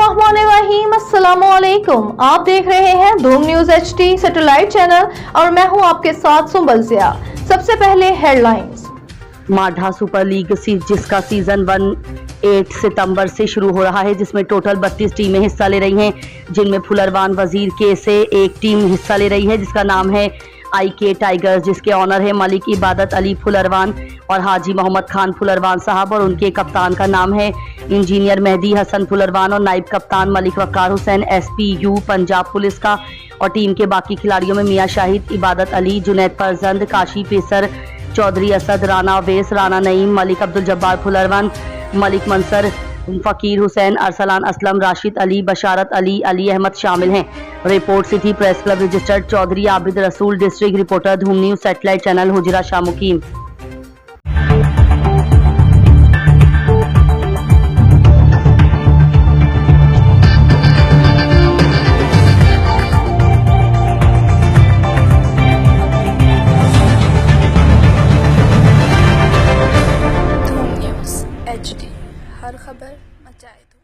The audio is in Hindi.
बिस्मिल्लाहिर्रहमानिर्रहीम, अस्सलामुअलैकुम। आप देख रहे हैं धूम न्यूज HD सैटेलाइट चैनल और मैं हूं आपके साथ सुंबल ज़िया। सबसे पहले हेडलाइंस। माढ़ा सुपर लीग जिसका सीजन 8 सितंबर से शुरू हो रहा है, जिसमें टोटल 32 टीमें हिस्सा ले रही हैं, जिनमें फुलरवान वजीर के से एक टीम हिस्सा ले रही है जिसका नाम है IK टाइगर्स, जिसके ऑनर है मलिक इबादत अली फुलरवान और हाजी मोहम्मद खान फुलरवान साहब, और उनके कप्तान का नाम है इंजीनियर मेहदी हसन फुलरवान और नाइब कप्तान मलिक वकार हुसैन SPU पंजाब पुलिस का। और टीम के बाकी खिलाड़ियों में मियां शाहिद, इबादत अली, जुनैद फरजंद, काशी पेसर, चौधरी असद, राना अवैस, राना नईम, मलिक अब्दुल जब्बार फुलरवान, मलिक मंसर, फकीर हुसैन, अरसलान असलम, राशिद अली, बशारत अली, अली अहमद शामिल हैं। Report city press club registered Chaudhry Abid Rasool, district reporter Dhoom news satellite channel Hujra Shah Muqeem. Dhoom news HD, हर खबर मचाए।